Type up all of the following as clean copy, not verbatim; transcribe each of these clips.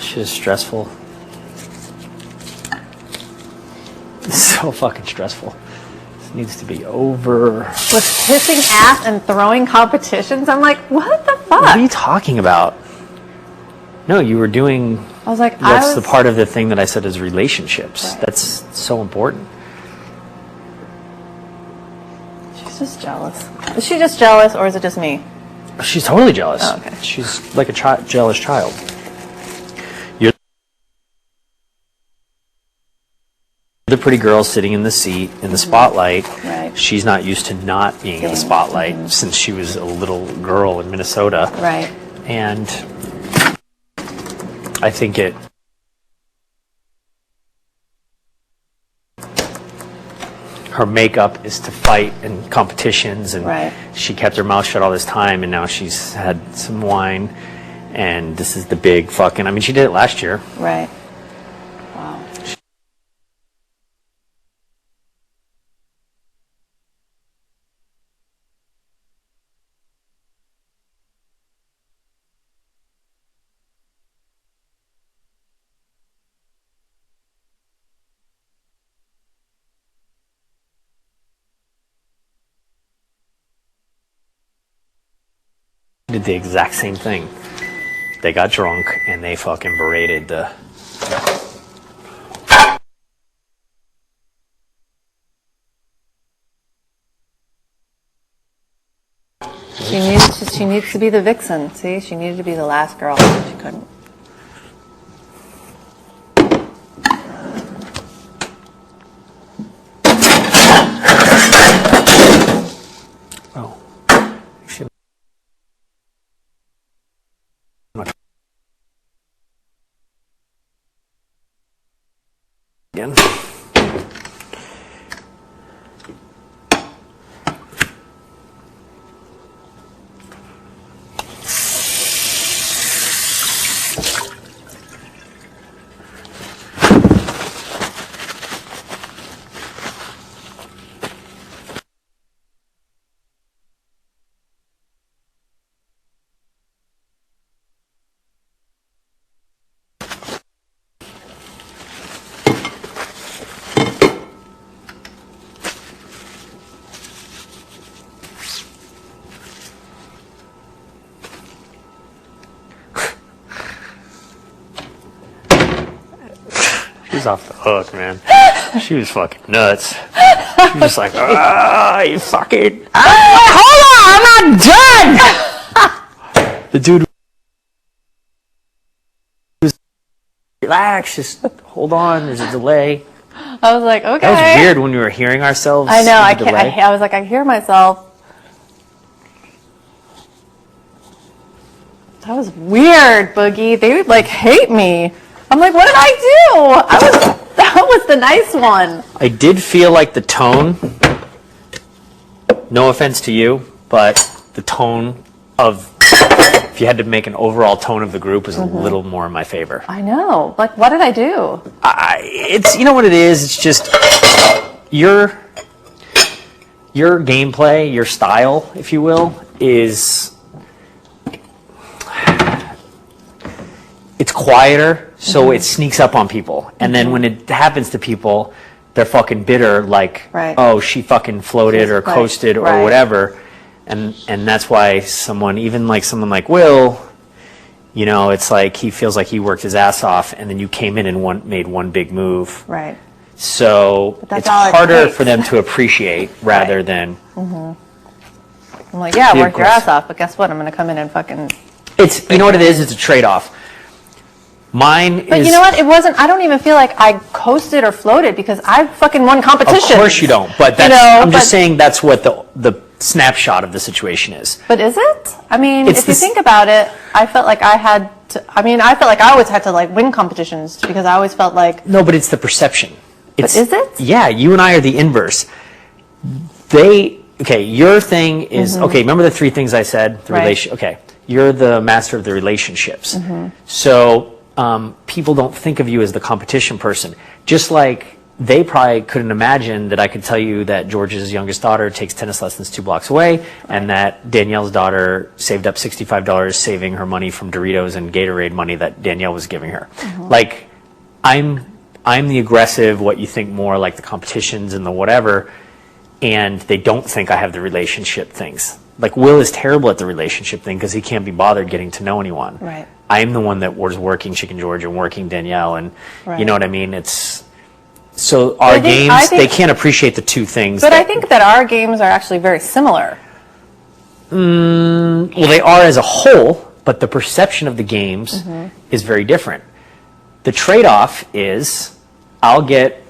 She's stressful. It's so fucking stressful. This needs to be over. With pissing ass and throwing competitions, I'm like, what the fuck? What are you talking about? No, you were doing. I was like, that's the part of the thing that I said is relationships. Right. That's so important. She's just jealous. Is she just jealous, or is it just me? She's totally jealous. Oh, okay. She's like a jealous child. You're the pretty girl sitting in the seat in the spotlight. Right. She's not used to not being in the spotlight since she was a little girl in Minnesota. Right. And I think her makeup is to fight in competitions, and she kept her mouth shut all this time, and now she's had some wine, and this is the big fucking, I mean, she did it last year. Right. Wow. Did the exact same thing. They got drunk and they fucking berated the. She needs to be the vixen. See, she needed to be the last girl. She couldn't. Again. She's off the hook, man. She was fucking nuts. She was just like, you fucking. Hold on, I'm not done! The dude was relax, just hold on, there's a delay. I was like, okay. That was weird when we were hearing ourselves. I know, I was like, I hear myself. That was weird, Boogie. They would like hate me. I'm like, what did I do? That was the nice one. I did feel like the tone, no offense to you, but the tone of, if you had to make an overall tone of the group, was a little more in my favor. I know. Like, what did I do? It's, you know what it is? It's just your gameplay, your style, if you will, is, it's quieter, so it sneaks up on people. And then when it happens to people, they're fucking bitter, like, oh, she fucking floated or coasted or whatever. And that's why even like someone like Will, you know, it's like he feels like he worked his ass off, and then you came in and made one big move. Right. So it's harder for them to appreciate rather than. I'm like, yeah, work your ass off, but guess what? I'm going to come in and fucking. It's, you know what it is? It's a trade-off. But you know what? It wasn't. I don't even feel like I coasted or floated because I fucking won competition. Of course you don't. But that's, I'm just saying that's what the snapshot of the situation is. But is it? I mean, if you think about it, I felt like I had to. I mean, I felt like I always had to like win competitions because I always felt like. No, but it's the perception. But is it? Yeah, you and I are the inverse. Okay, your thing is okay. Remember the three things I said? Okay, you're the master of the relationships. So. People don't think of you as the competition person. Just like they probably couldn't imagine that I could tell you that George's youngest daughter takes tennis lessons 2 blocks away, and that Danielle's daughter saved up $65 saving her money from Doritos and Gatorade money that Danielle was giving her. Like, I'm the aggressive, what you think more like the competitions and the whatever, and they don't think I have the relationship things. Like, Will is terrible at the relationship thing because he can't be bothered getting to know anyone. Right. I'm the one that was working Chicken George and working Danielle, and you know what I mean? So our games, they can't appreciate the two things. But I think that our games are actually very similar. Well, they are as a whole, but the perception of the games is very different. The trade-off is I'll get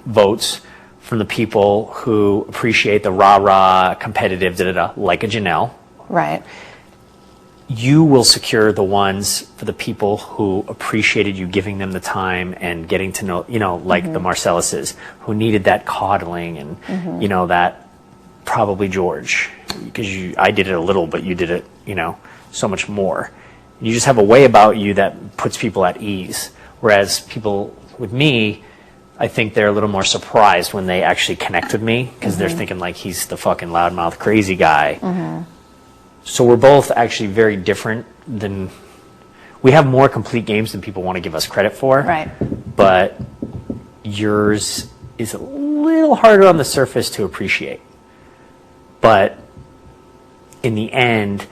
votes from the people who appreciate the rah-rah, competitive, da-da-da, like a Janelle. Right. You will secure the ones for the people who appreciated you giving them the time and getting to know, like the Marcelluses, who needed that coddling and, that probably George, because I did it a little, but you did it, so much more. You just have a way about you that puts people at ease. Whereas people with me, I think they're a little more surprised when they actually connect with me because they're thinking like he's the fucking loudmouth crazy guy. So we're both actually very different than, we have more complete games than people want to give us credit for. Right. But yours is a little harder on the surface to appreciate. But in the end,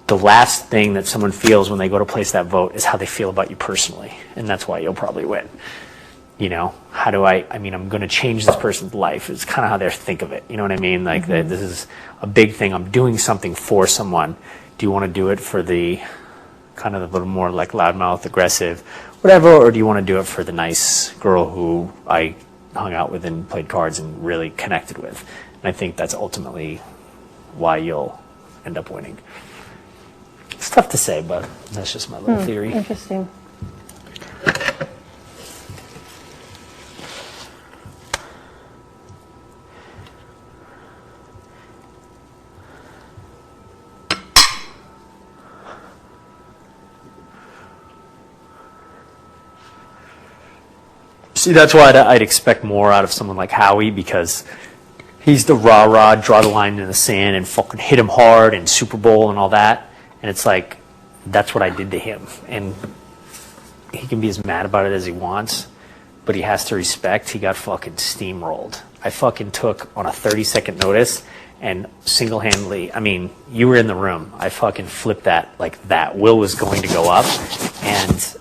the last thing that someone feels when they go to place that vote is how they feel about you personally. And that's why you'll probably win. How do I'm going to change this person's life. It's kind of how they think of it. You know what I mean? Like that this is a big thing. I'm doing something for someone. Do you want to do it for the kind of a little more like loudmouth, aggressive, whatever, or do you want to do it for the nice girl who I hung out with and played cards and really connected with? And I think that's ultimately why you'll end up winning. It's tough to say, but that's just my little theory. Interesting. See, that's why I'd expect more out of someone like Howie, because he's the rah-rah, draw the line in the sand and fucking hit him hard and Super Bowl and all that. And it's like, that's what I did to him. And he can be as mad about it as he wants, but he has to respect he got fucking steamrolled. I fucking took on a 30-second notice and single-handedly, you were in the room. I fucking flipped that like that. Will was going to go up, and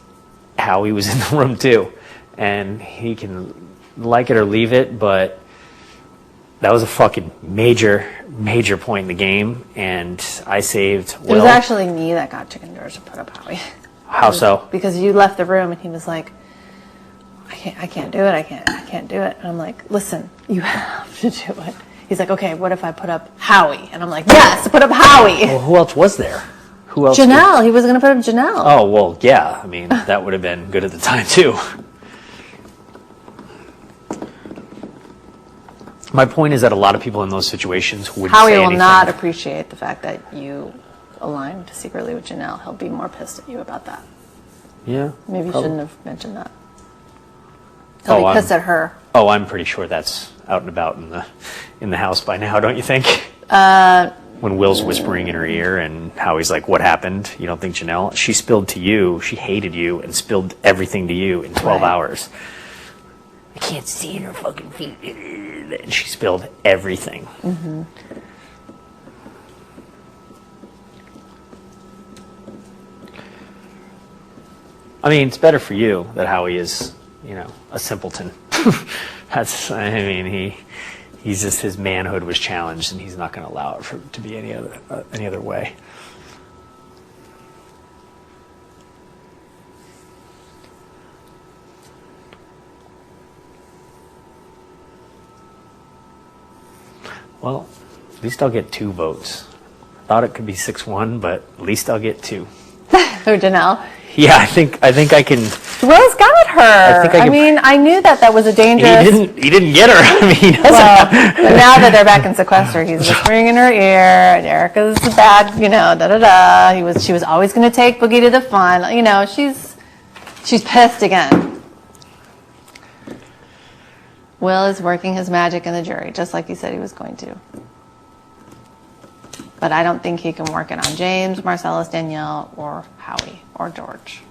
Howie was in the room too. And he can like it or leave it, but that was a fucking major point in the game, and I saved Will. It was actually me that got Chicken George to put up Howie. How so? Because you left the room, and he was like, I can't do it, I can't do it. And I'm like, listen, you have to do it. He's like, okay, what if I put up Howie? And I'm like, yes, put up Howie. Well, who else was there? Who else? Janelle. He was going to put up Janelle. Oh, well, yeah. That would have been good at the time, too. My point is that a lot of people in those situations would Howie say will anything. not appreciate the fact that you aligned secretly with Janelle. He'll be more pissed at you about that. Yeah. Maybe you shouldn't have mentioned that. He'll be pissed at her. Oh, I'm pretty sure that's out and about in the house by now, don't you think? When Will's whispering in her ear and Howie's like, what happened? You don't think Janelle? She spilled to you, she hated you, and spilled everything to you in 12 hours. I can't see her fucking feet. And she spilled everything. It's better for you that Howie is, a simpleton. He's just, his manhood was challenged, and he's not going to allow it to be any other way. Well, at least I'll get 2 votes. I thought it could be 6-1, but at least I'll get 2. Who, Janelle? Yeah, I think I can. Will's got her. I knew that was a dangerous. He didn't get her. He doesn't. Well, but now that they're back in sequester, he's whispering in her ear, and Erika's bad, da-da-da. She was always going to take Boogie to the fun. She's pissed again. Will is working his magic in the jury, just like he said he was going to. But I don't think he can work it on James, Marcellus, Danielle, or Howie, or George.